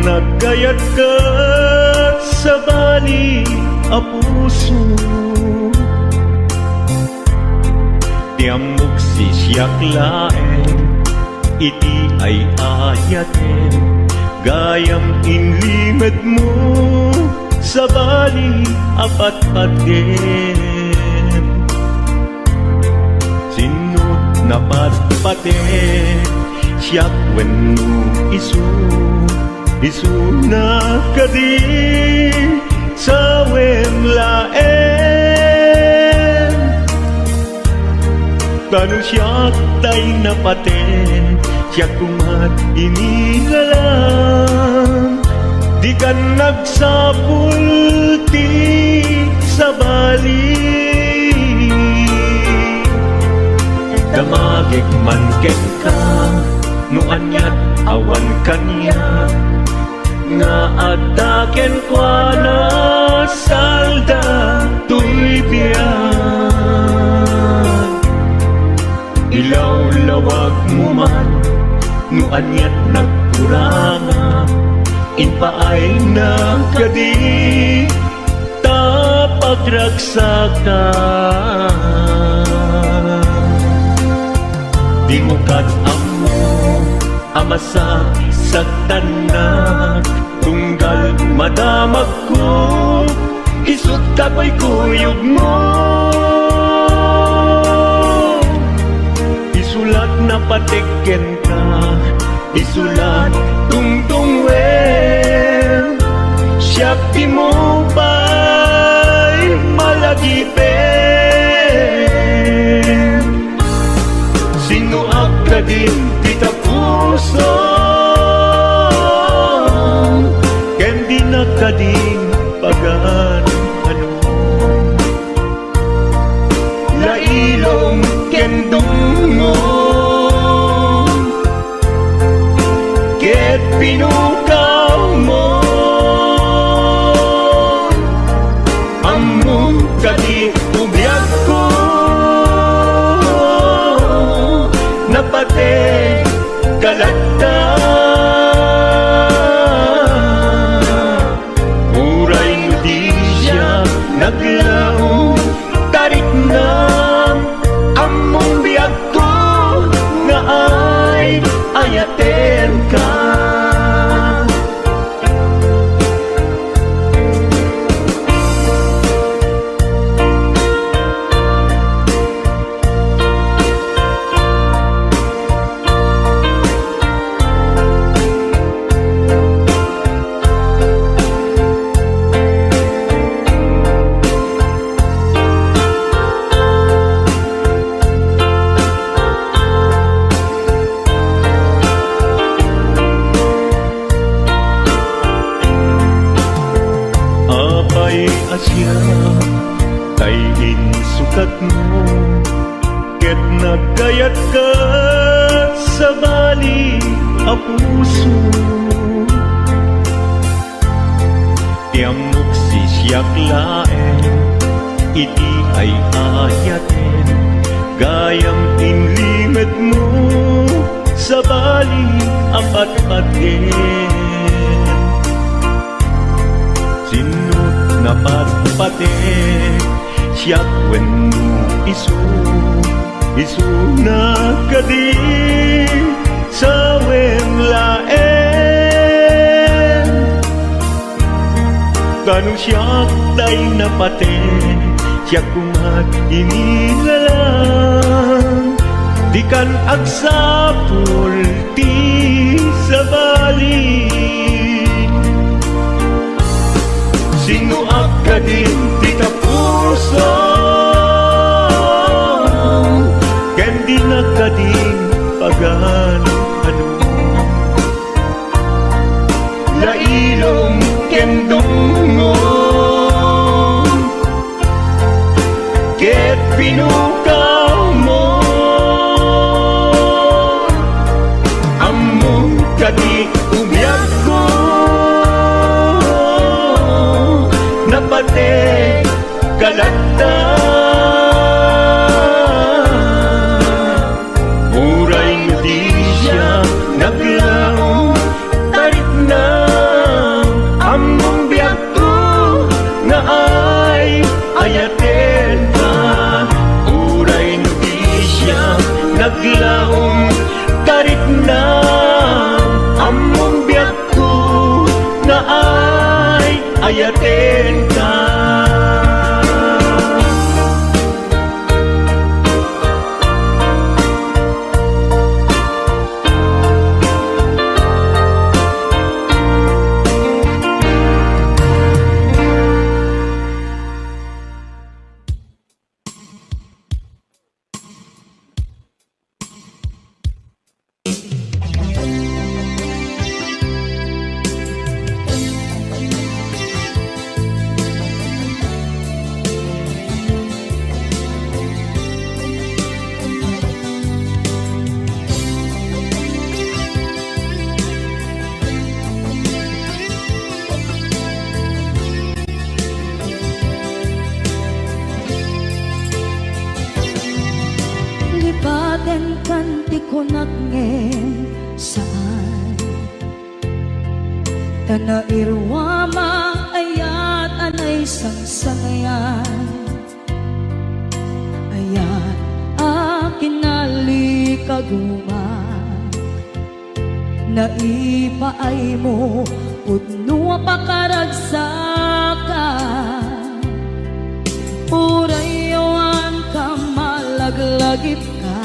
nagkayat ka sa bali a puso, tiamok sisyak laeng iti ay ayaten, gayam inlimed mo sa bali apat-paten. Sinut na patpaten siyak wenno isu na kadi sa wemlaen. Tanong siyak tay napaten, siyak kumat inilalang, di ka nagsapulti sa bali. Damagik man ken ka, nuanyat awan kanya, nga adaken kwa na salda tuy biyan. Ilaw-lawag mo man, nuanyat nagkuranga, inpaay na kadi tapagragsakan. Di mo kat-amo amasa sa tanan, tunggal madamag ko isut kakoy kuyog mo. Isulat na patiken ka, isulat tungtungwen, siyak di mo ba'y malagipen. Sinuak ka din kita puso, ken di na ka din pagan ano. Lailong ken dungong, ket pinukaw mo, among kadi ubiyag ko, napate kalata. Uray mo di siya naglaong, tarik na among biyag ko, nga ay ayaten ka. Asya kayin sukat mo, ket nagkayat ka sa bali a puso, tiamok sisyak laeng iti ay ayaten, gayam inlimed mo sa bali apat-paten. Sinut na patpaten siyak wenno isu na kadi sa wemlaen. Tanong siyak tay napaten, siyak kumat inilalang, di kan agsapulti sa bali. Sinuak ka din kita puso, ken di na ka din pagan ano. Lailong ken dungong, ket pinukaw mo, among kadi ubiyag ko, napate kalata. Uray mo di siya naglaong, tarik na ayatin ka. Lipaten kanti ko nagngem saan Tanairwama ayat anay sangsangayan Ayat akin nalikaguma Naipaay mo udno pakaragsakan Urayawan ka malaglagip ka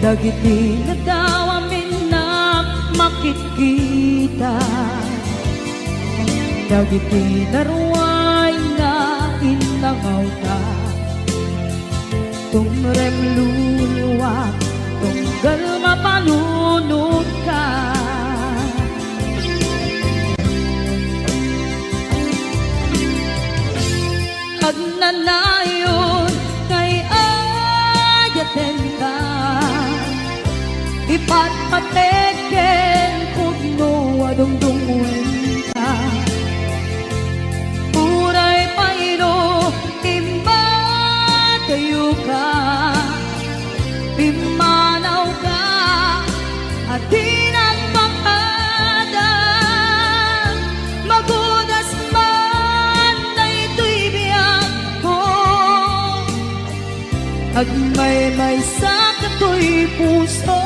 Dagiti na daw amin na makikita Dagiti naruay na inangaw ka Tumrem luluwa tunggal mapalunod ka Agnanayon kay ayaten ka Ipatpateken kugno adungdungwen ka Uray paino imbatayo ka Pimanaw ka at tinagpakadan Magudas man na ito'y biyak ko Agmay-may sa kato'y puso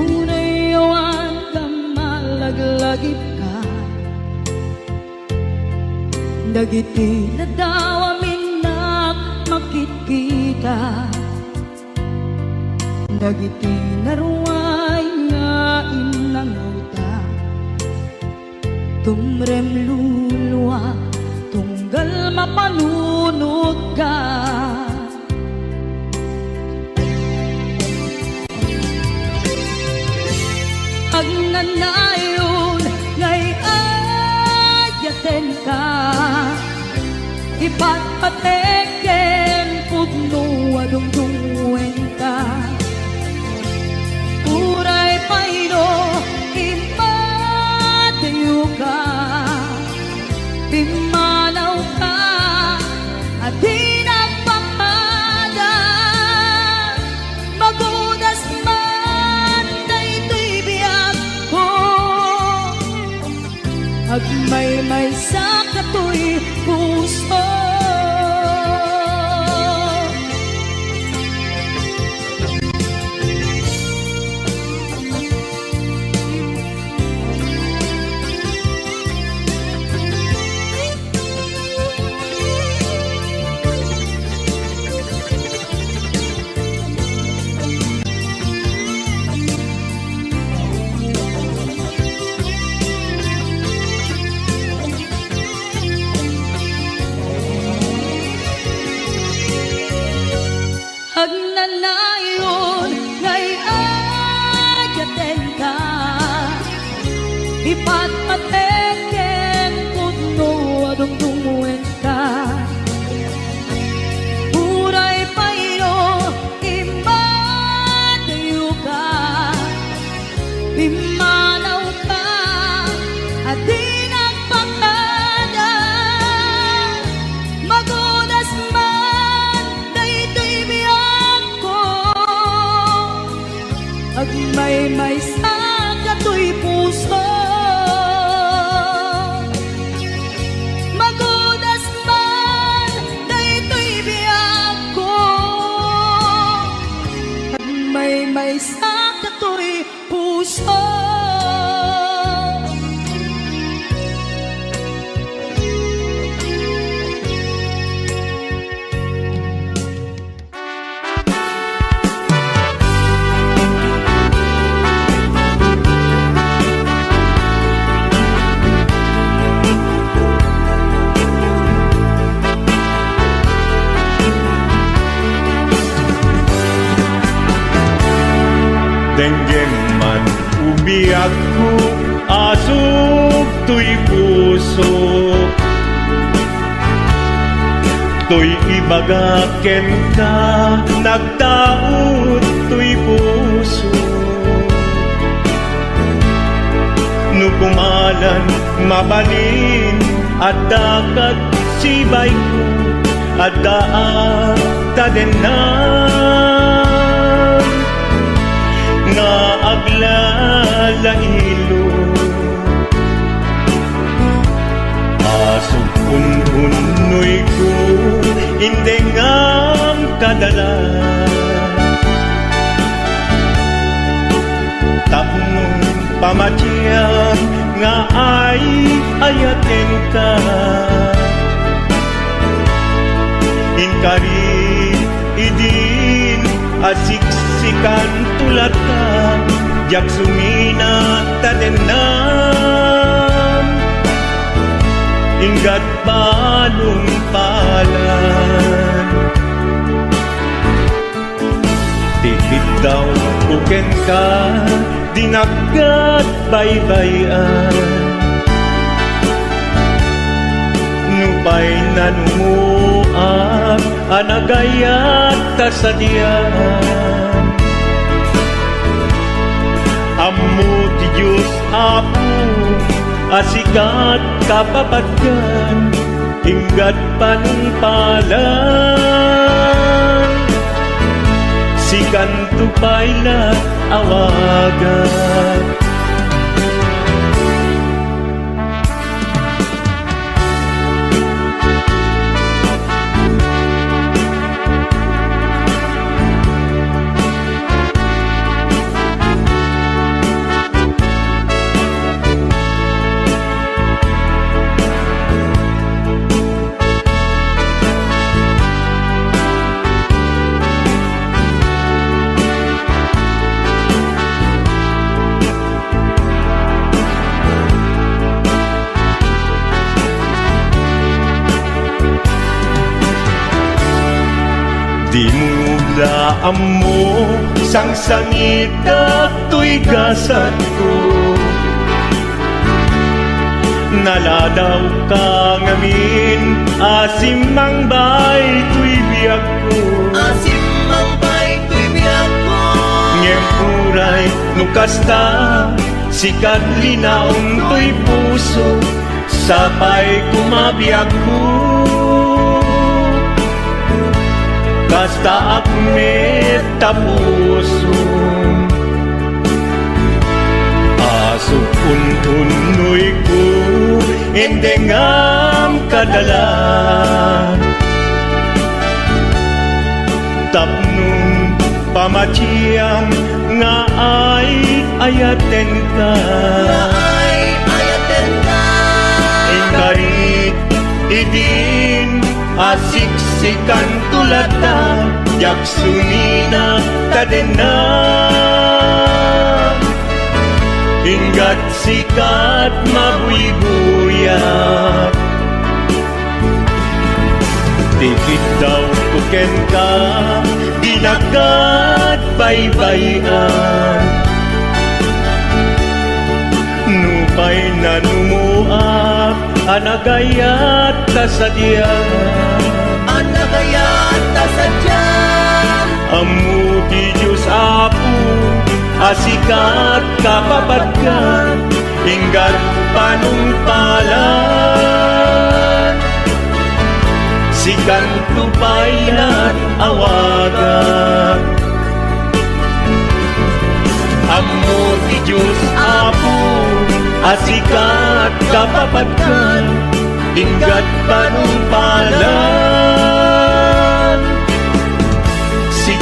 Unayawan ka malaglagip ka Dagiti na daw amin na makikita Dagiti naruay nga inangaw ta Tumrem luluwa tunggal mapalunod ka Agnanayon ngay ayaten ka Ipatpateken kugno adungdungwen ka Uray paino impatayo ka Pimanaw ka at tinagpakadan Magudas man na ito'y biyak ko Agmay-may sa kato'y puso Agnanayon ngay ayaten ka Ipatpateken kugno adungdungwen ka Uray paino imbatayo ka Pimanaw ka at tinagpakadan Magudas man na ito'y biyak ko Agmay-may sa kato'y puso Magudas man na ito'y biyak ko Agmay-may sa kato'y puso. Denggem man umiyak ko, asog to'y puso. To'y ibagaken ka, nagtaot to'y puso. Nukumalan, mabalin, at dakat sibay ko, at daat tadenan. Nga aglalaylo, asog unhunoy ko, hindi ngam kadala. Tapong pamatiyang nga ay ayaten ka. Inkari idin asiksikan tulat ka, jak sumina tadenam, inggat balong palan. Tihid daw buken ka, dinagat baybayan. Nupay nanumuak, anagayat tasadian. Ammo ti Diyos Apo, asikat kapapatgan, inggat panungpalan. Sikan tupayla awagan. Di mo daan mo, sang sangit at to'y gasat ko. Naladaw ka ngamin, asim mang bay to'y biyak ko. Asim mang bay to'y biyak ko. Ngem uray nukasta, sikat linaong to'y puso, sapay kumabiyag ko. Kasta akmet tapuso, asok untunoy ko, endengam kadala. Tapnong pamatiyam nga ay ayaten ka. Nga ay ayaten ka. Ingkarit idin, asiksikan tulata, jak sumina tadena. Inggat sikat mabuybuyak, tikit daw tuken ka, dinagat baybayan. Nupay nanumuak, anagayat tasadyan. Anagayat tasadyan. Ammo ti Diyos Apo, asikat kapapatgan, inggat panungpalan. Sikan tupayan awagan. Ammo ti Diyos Apo, asikat kapapatgan, inggat panungpalan.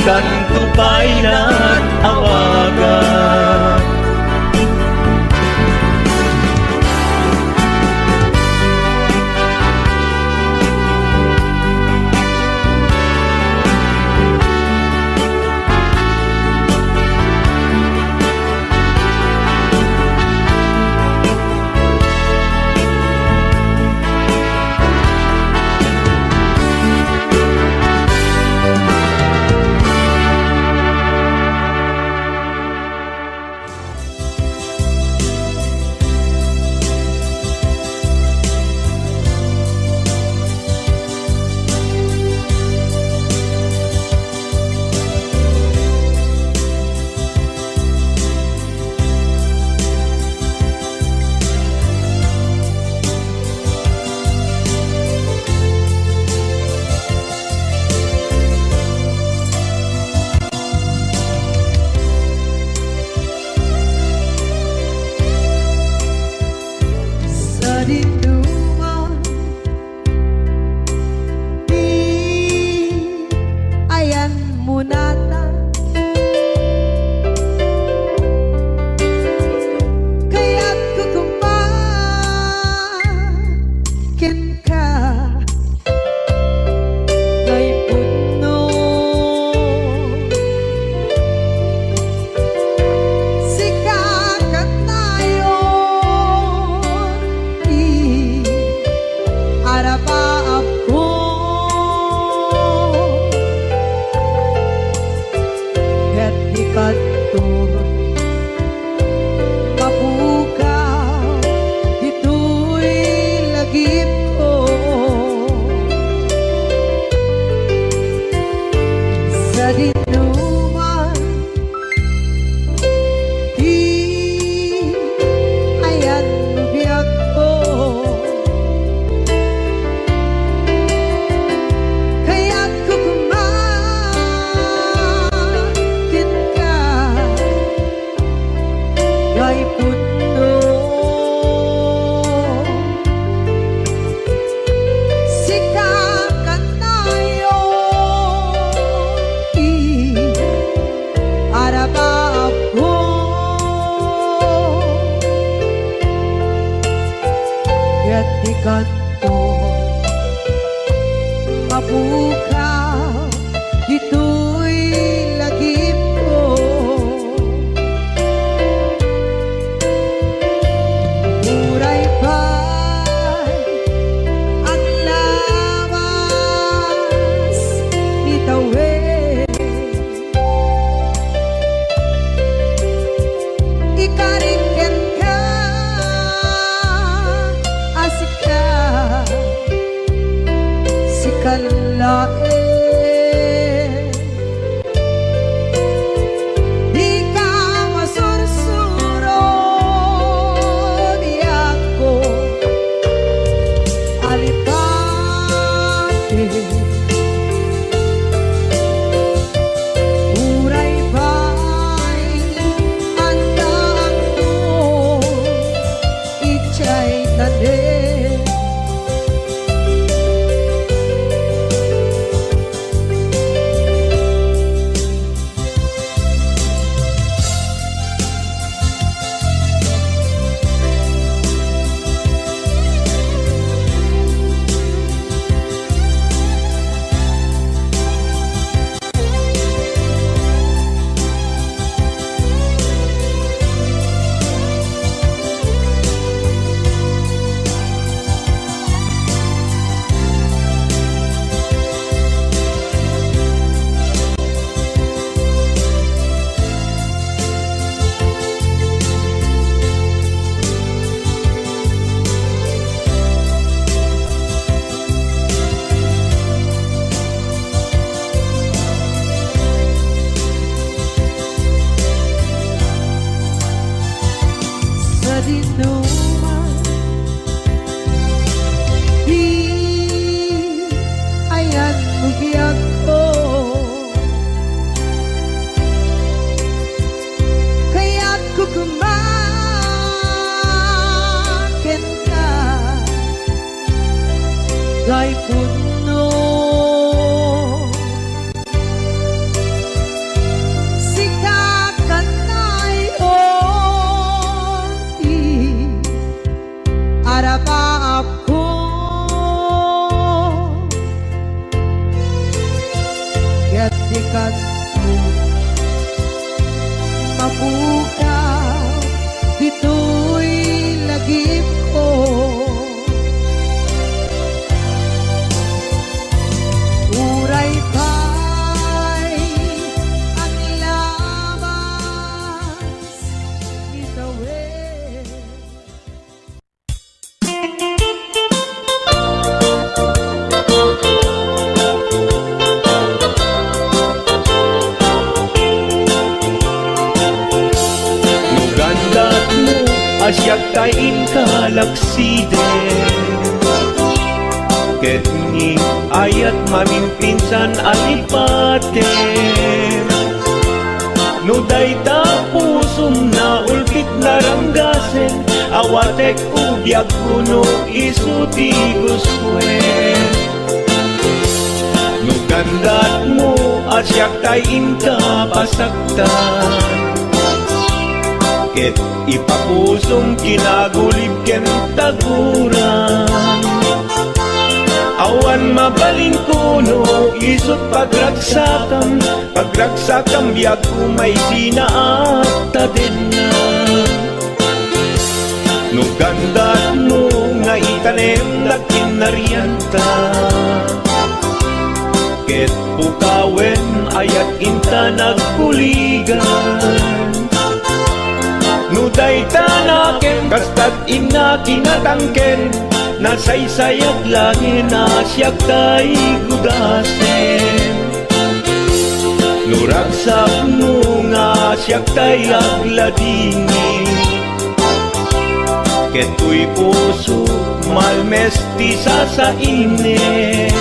kanto pa'y natawagan. mapukaw, dito'y lagip ko. Uray pa'y ang labas, itawid. Nugandat mo asyak kain kalakside Ket ni ayat mamimpinsan alipate No dayta pusum na ulkit naranggasen Awatek ubiyag kuno isuti guswen Nugandat mo asyak kain kapasaktan Ket ipapusong kinagulib ken taguran Awan mabalin kuno isut pagragsakam Pagragsakam biag kumay sinaat tadenna Nugandat mo nga itanem na kinarianta Ket pukawen ayat inta nagpuligan Nuday tanaken, kastat ina kinatangken Nasaysayat langin asyak tay gudasen Nuragsak mo nga asyak tay agladini Keto'y puso malmesti sa init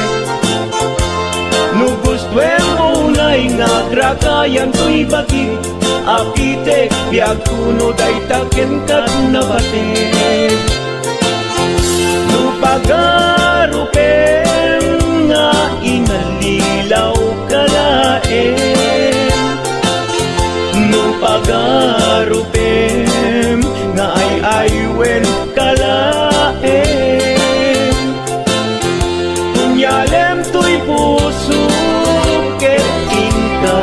Nugustwen mo na'y nagrakayan to'y bagit Apitek biag kuno day taken kat nabatek Nupagarupen nga inalilaw kalaen Nupagarupen nga ay aywen kalaen Kunyalem to'y puso ket inka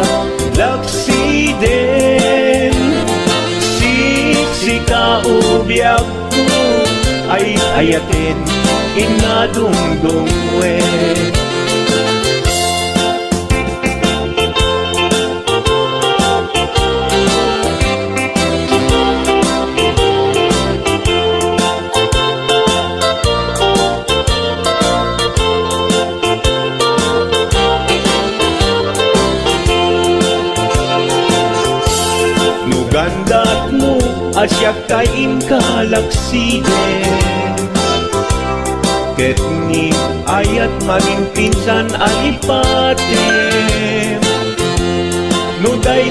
laksiden Sika ubiyag ko ay ayatin inadungdungwe Nugandat mo asyak kain kalaksiden Ket ni ayat maging pinsan alipate Nuday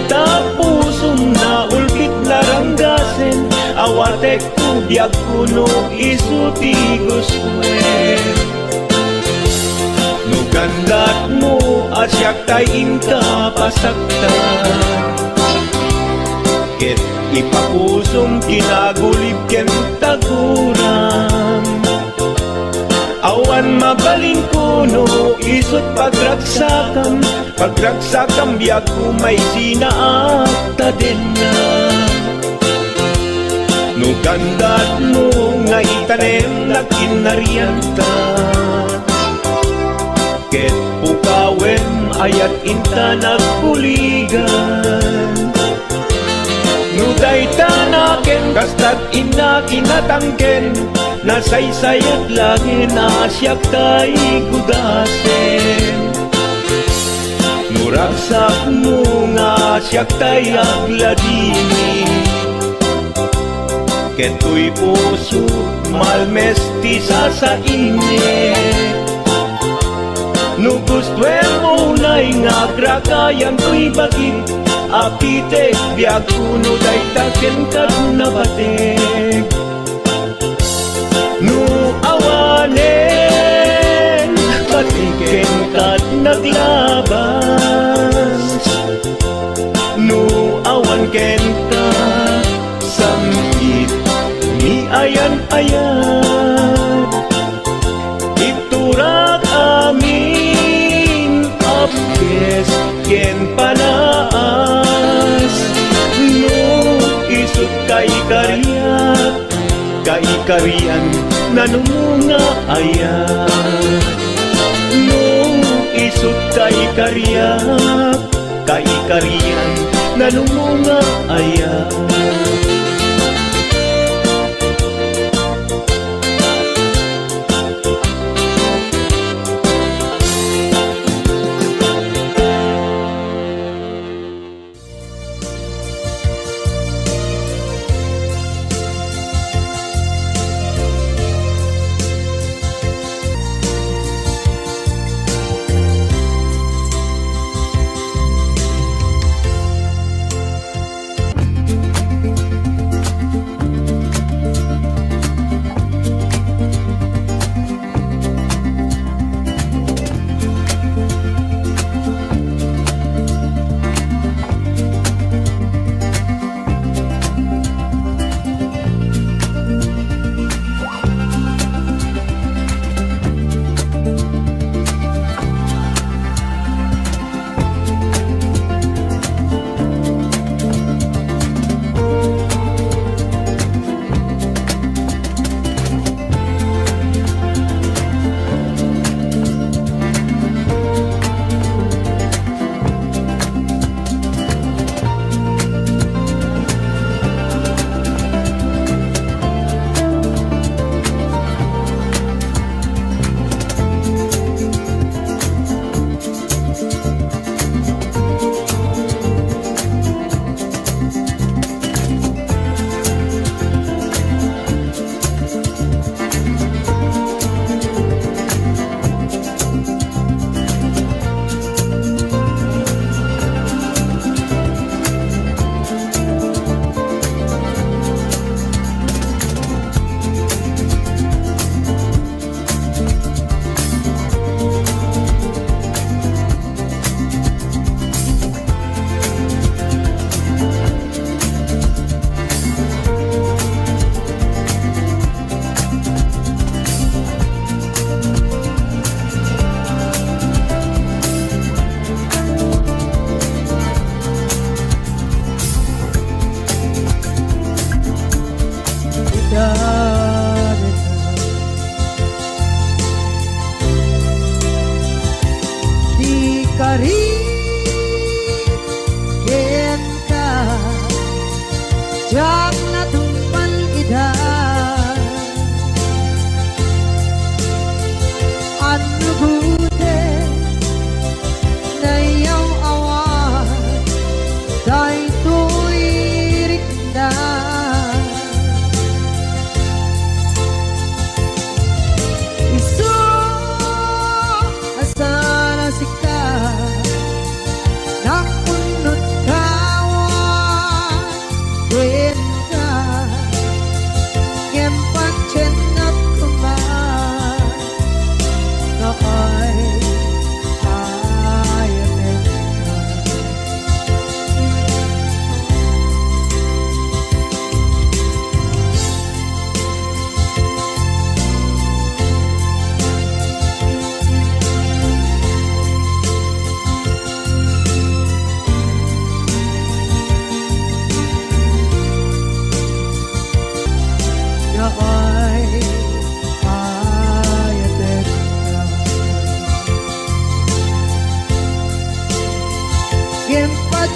pusum na ulkit naranggasen Awatek kubiyag kuno isuti guswen Nugandat mo asyak tayin kapasaktan Ket ipapusong kinagulib ken taguram Awan mabalin kuno isut pagragsakam Pagragsakam biag kumay sinaat tadenna Nugandat mo nga itanem na kinarianta Ket pukawen ayat inta nagpuligan Nuday tanaken kastat ina kinatangken Nasaysayat langin asyak tay gudasen Nuragsak mo nga asyak tay agladini Keto'y puso malmesti sa init Nugustwen mo na'y nagrakayan to'y bagit Apitek biag kuno day taken kat nabatek Nu awanen patiken kat naglabas Nu awan ken ka samgit ni ayan-ayan Iturak amin apkes ken panaas Nu karian nanumunga aya. No isut kay karian nanumunga aya. Di ka rin ka jak na tumpan ida ano buti na iyong awa dahil to'y rikda.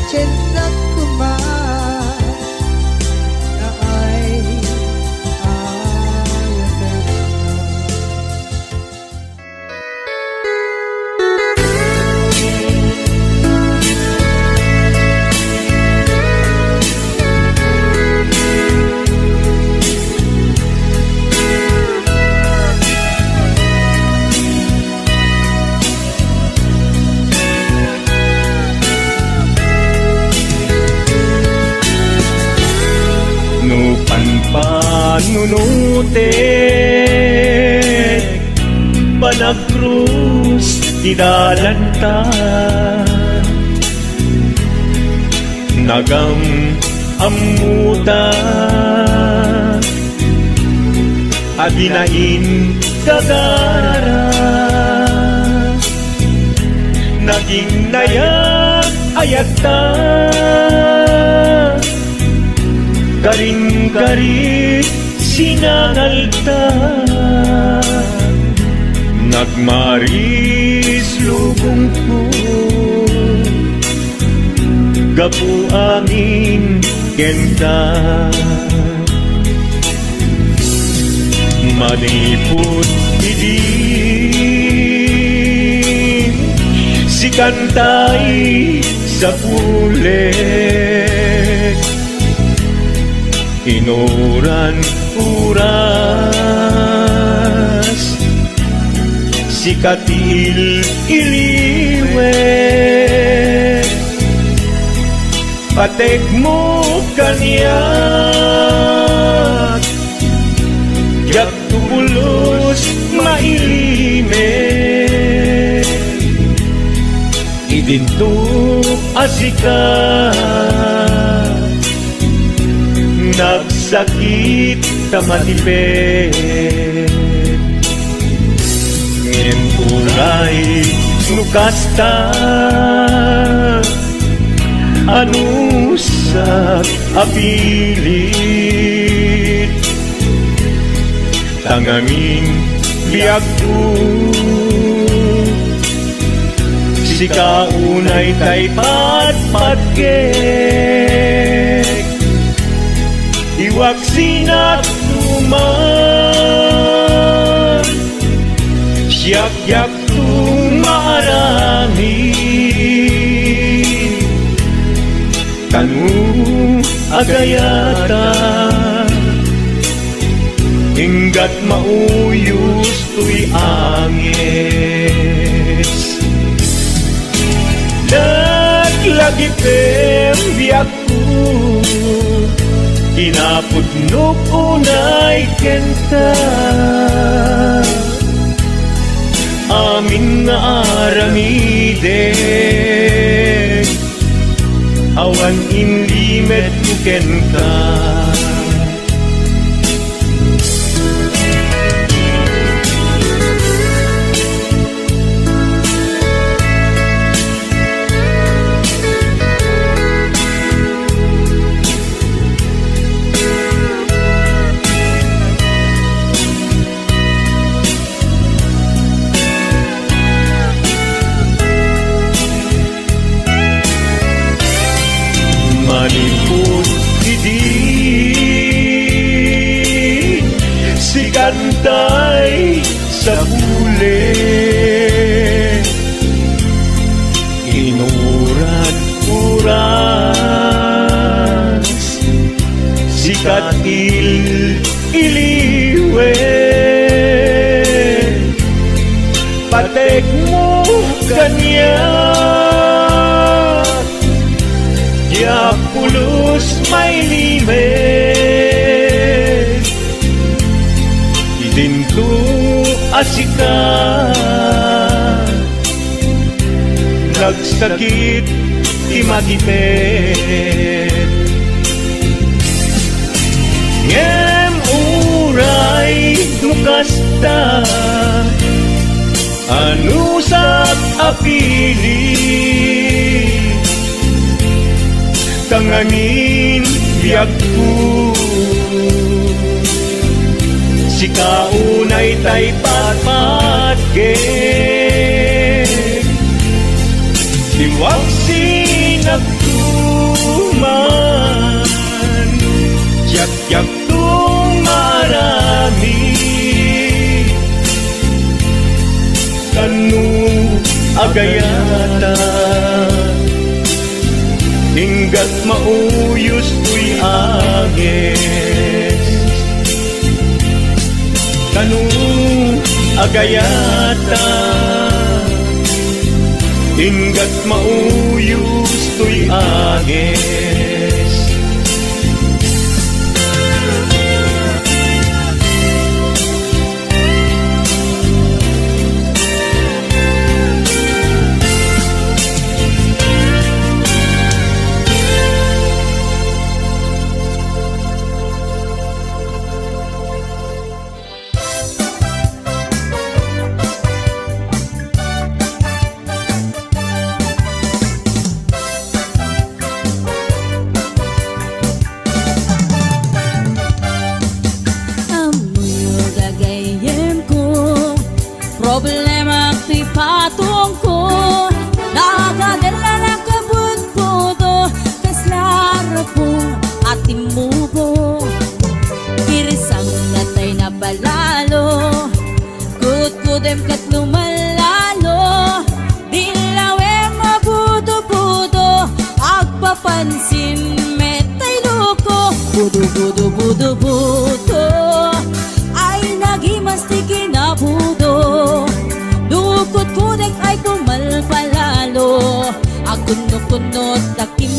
Cinta kemar na ay panunutin panagkrus di dalanta nagam amuta adinain kagara naging nayak ayata karing-karit sinangalta nagmaris lubong ko gapu angin kenta maniput idin si kantay sa pulet inuran uras si katil iliwet patek mo kanyak yak tubulos mailimit idinto asika nagsakit tamatipet ngin uray nukasta anusak apilit tangamin biag tu si kaunay tay patpatgek iwak sinat tuman siyak-yak tumarami kanu agayata hinggat mauyos tuy angis naglagi biyak ko kinapudnok unay kenta amin nga aramiden awan inlimet kuken ka maniput idin si kantay sa huli inuran uras si katil iliwe patek mo kanya yak pulos may limet idinto asika nagsakit imakipet ngem uray nukasta anusak apili tanganin biag ko si kaunay tay patpatgek iwak sinagtuman yak-yak tumarami kanu agayata hinggat mauyos tuy agis kanu agayata hinggat mauyos tuy agis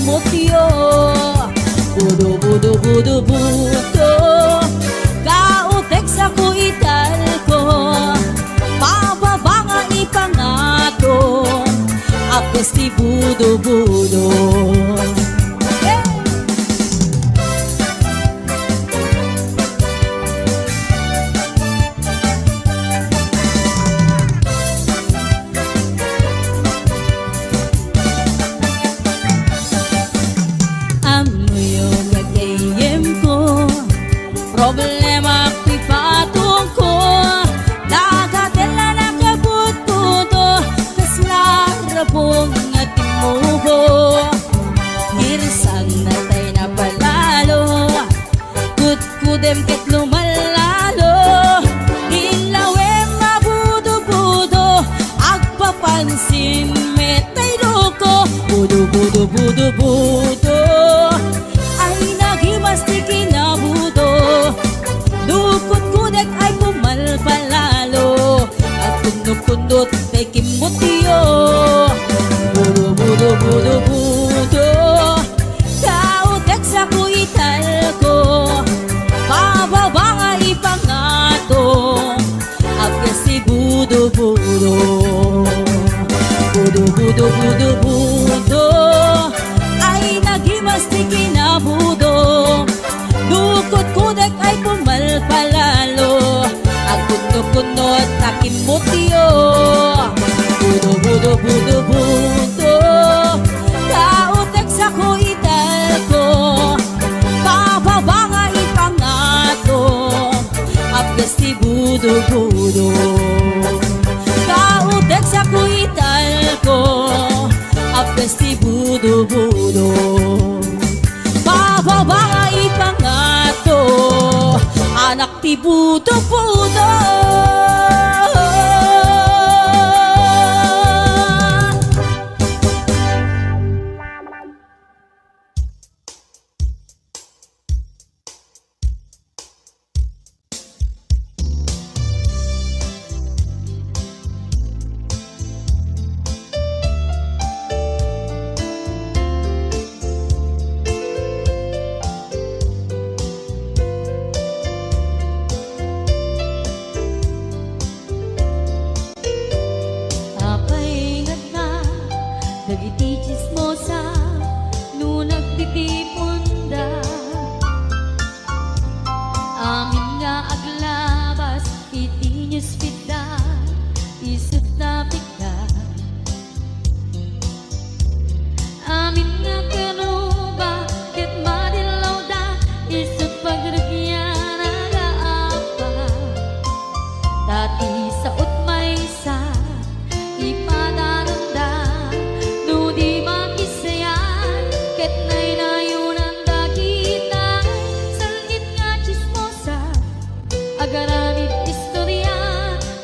motyo. Budo, budo, budo, budo, kautek sa kuital ko, pababa nga ipangato, apes ti budo, budo. Problema ko'y patong ko, dagatela na kabut-buto, kaslarapong at timuho. Irisang natay na palalo, kut-kudem ket lumalalo, ilawem mabudo-budo, agpapansin metay loko. Budo-budo-budo-budo, ay nagimas ti kinabudo. Dukot kudek ay pumalpalalo, at kundot-kundot kay kimutyo. Budo, budo, budo, budo, kautek sa kuital ko, pababa nga ipangato, apes si budo, budo. Budo, budo, budo, budo, ay nagimas ti kinabudo. Dukot kudek ay pumalpalalo, at kundo-kundot takin mutyo. Budo, budo, budo, budo, kautek sa kuital ko, pababa nga ipangato, apes ti budo, budo. Kautek sa kuital ko, apes ti budo, budo. Pababa nga ipangato, anak ti budo-budo. Dagiti chismosa, no nagtitipunda, amin nga aglabas, iti newsfeed isip na pigda. Amin nga karuba, ket madilaw da, isip pagragyan nagaapa. Dati sa utmaysa, ipadaranda, no di makisayan, ket nay nayunan dagita, salit nga chismosa, agaramid istorya,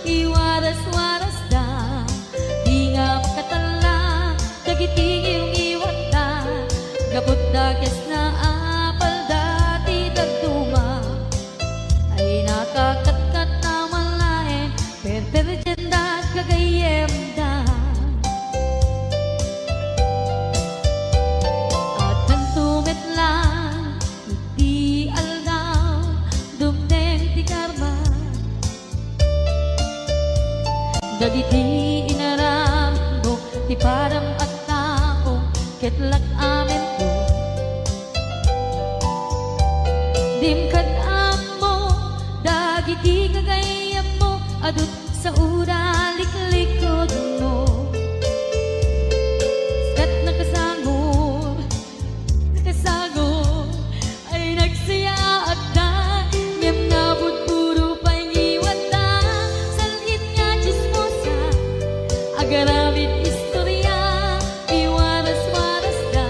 iwaras-waras da, di nga makatala, dagiti iyong iwat da, gabot da kes na apal dati dagduma, ay nakakatkat na malain, perperjen da kagayem da. At nantumit lang, iti aldaw, dumdeng ti karma, dagiti inaram mo, ti param at tao, ketlak amin ko. Dimkad mo, dagiti kagayam mo, adut sa uraliklikod mo. Kat nakasagod, ay nagsaya at da, ngem nabut puro pa'y ngiwat da, salit nga chismosa, agaramid istorya, iwaras-waras da,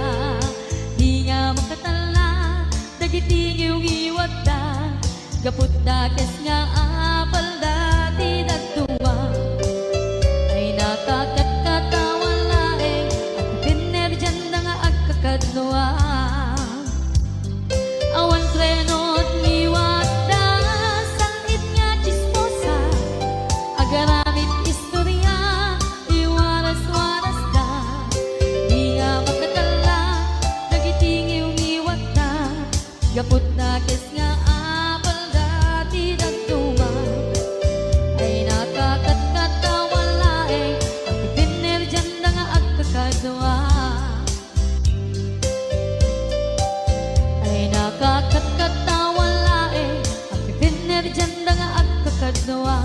di nga makatala, dagiti iyong iwat da, gaput da kes nga apal dati dagduwa, ay nakakatkatawan laeng, at pinerjan na nga agkakadloa. Awan krenot ngiwat da, salit nga chismosa, agaramid istorya, iwaras-waras da, di nga makatala, Makakatkatawa lae ang pinerjanda nga at kakadwa.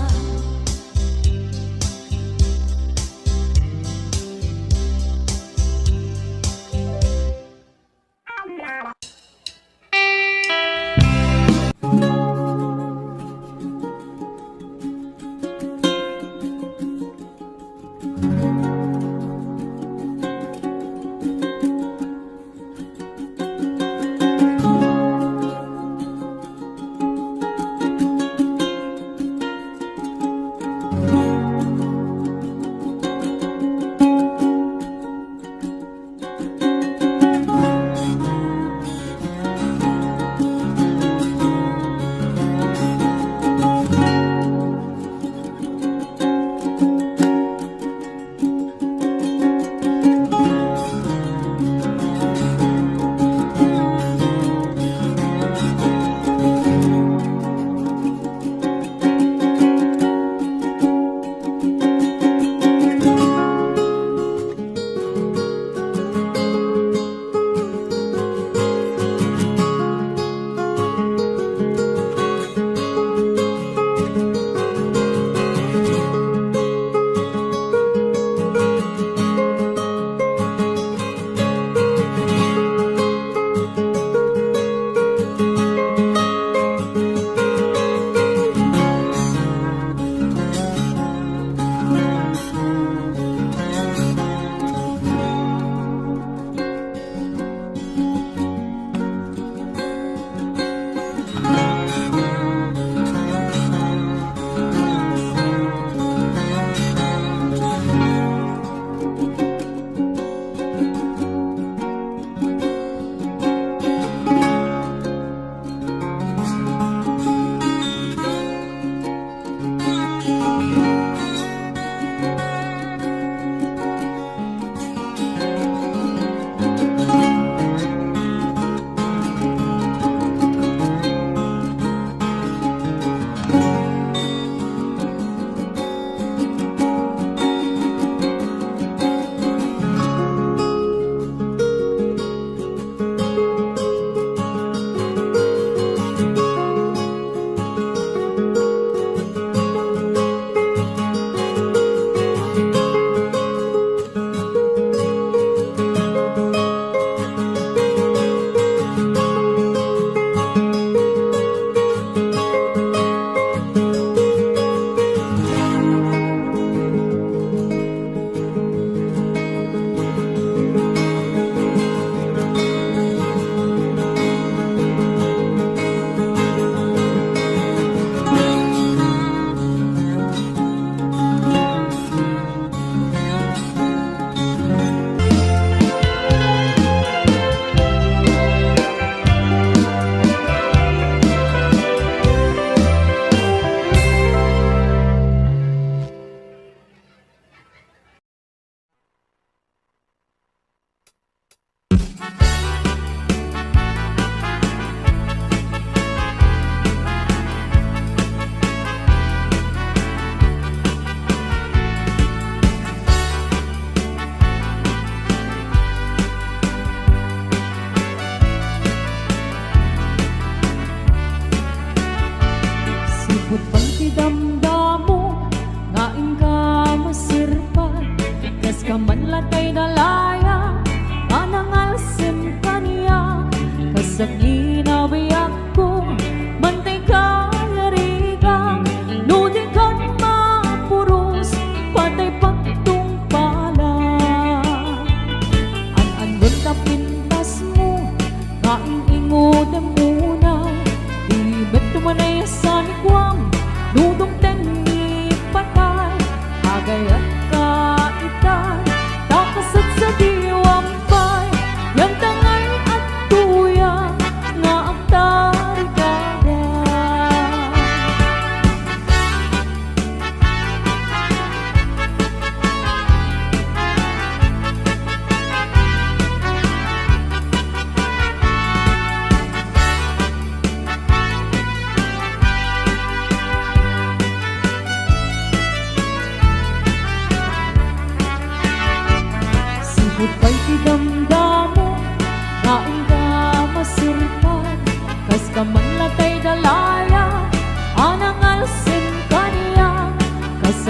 Nga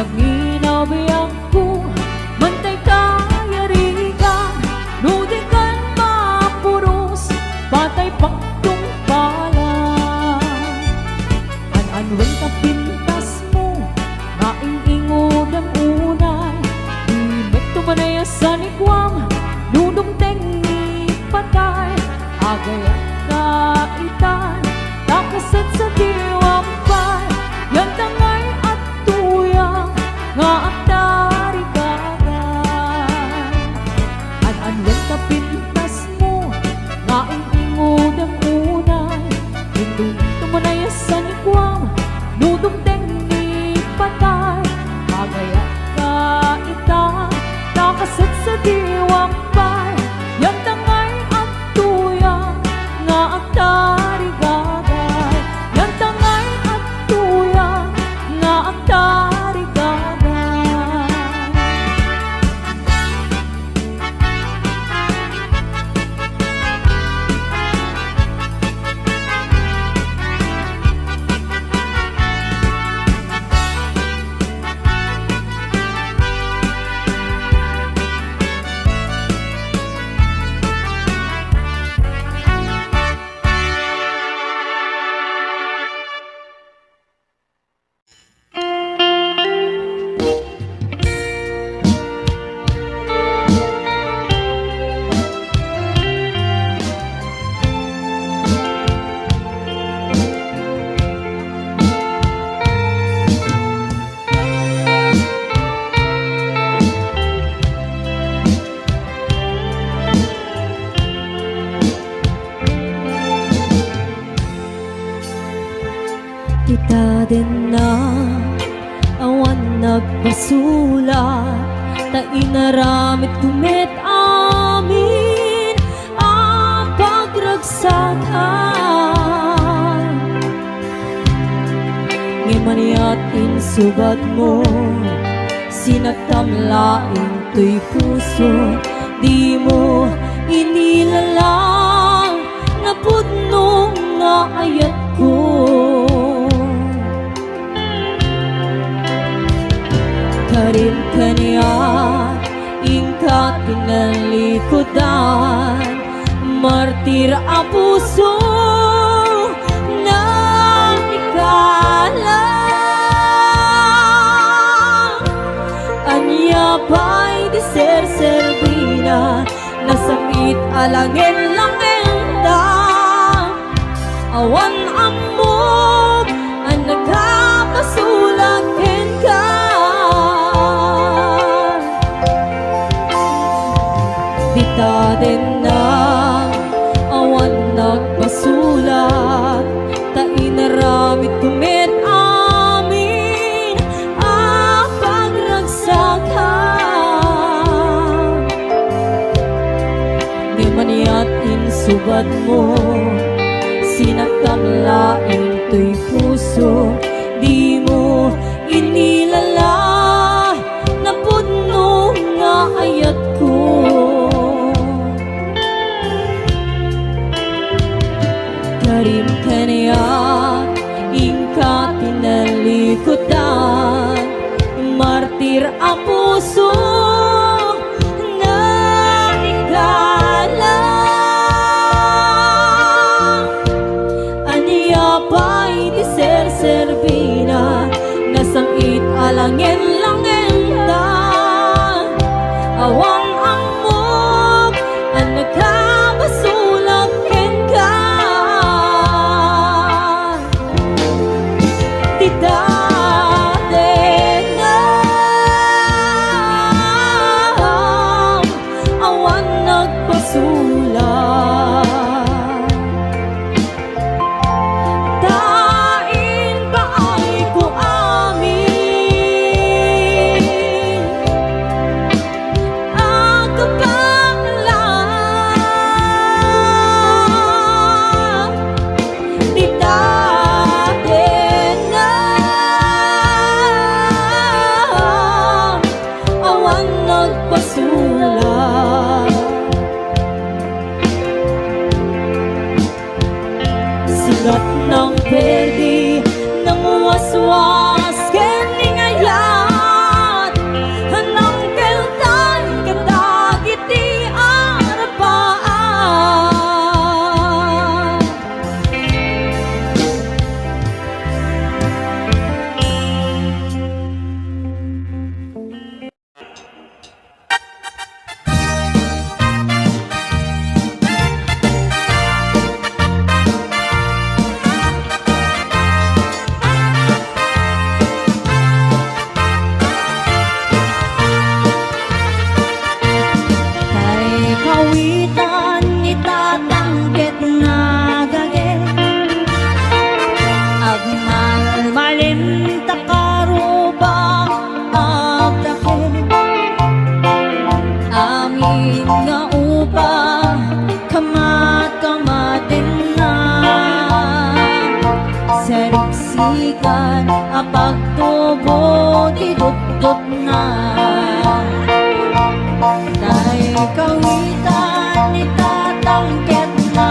sa ginabiyang ko, mantay kayarigan, nudikan mapuros, patay paktong pala. An-anwen ka pintas mo, maing-ingod ang unay, imek tumanaya sa nikwam, nunong tengi patay, agay kaitan, takasat sa diwang pay, yan tangay at tuyang, nga ang tarigagay. An-anwen ka pintas mo, nga ingingod ang unay, hindong tumanaya sa nikwam, nudong tengi patay, agaya kaitan, takasat sa diwang pay, yan tangay at tuyang, nga ang tarigagay. Yan tangay at tuyang, nga ang tarigagay. Kita din na awan nagpasulat, ta inaramit kumit amin ang pagragsakan. Ngimaniat insubad mo, sinagtamlaing to'y puso, di mo inilalang na pudnong nga ayat ko. Karim kaniya, ingkat kinalikodan, martir a puso na ikalang. Anya pa'y di ser-servina, nasakit alangin lang enda, awan amog ang nagkapasulat ka. Dita din na awan nagpasulat, ta inaramit kumit amin ang pagragsakan. Di maniat insubad mo, sinagtamlaing to'y puso, di mo inilala na pudno nga ayat ko. Karim kaniya, ingkat tinalikodan, martir ang puso na ikalang. Aniya pa'y di ser-servina, nasangit alangin lang enda, awang amog ang nagkabasulag ka. Tita din na awan nagpasulat, tain ba ay ko amin ang kapanglan. Tita din na awan nagpasulat, sigat ng perdi ng waswas kening ayam. musikan a pagtubo ti dutdot na Day kawitan ni tatangket na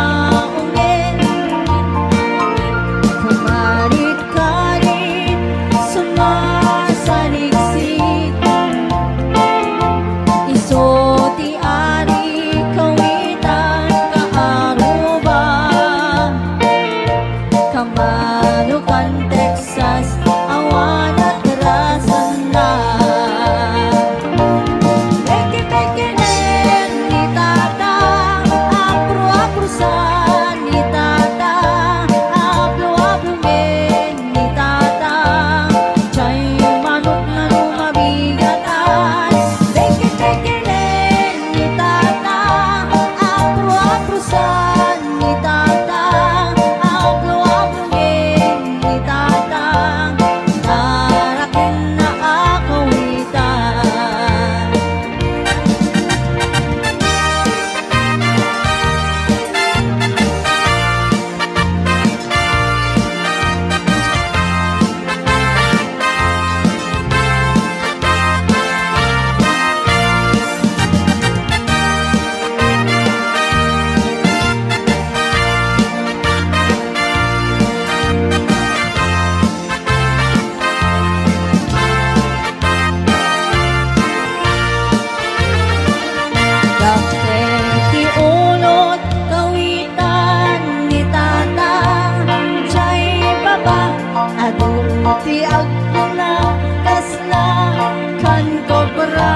ungin Kumarit-karit sumasaliksik Iso ti ari kawitan kaaruba Kamanukan Texas awan at rasan na Peke-pekenen ni tata apro-aprosan ni tata aplo-aplomen ni tata Chay manok na lumabigatan Peke-pekenen ni tata apro-aprosan ni tata aplo-aplomen ni tata Daraken na akawitan Dakten ti ulot kawitan ni tata Chay baba adun ti agna kasla kan kobra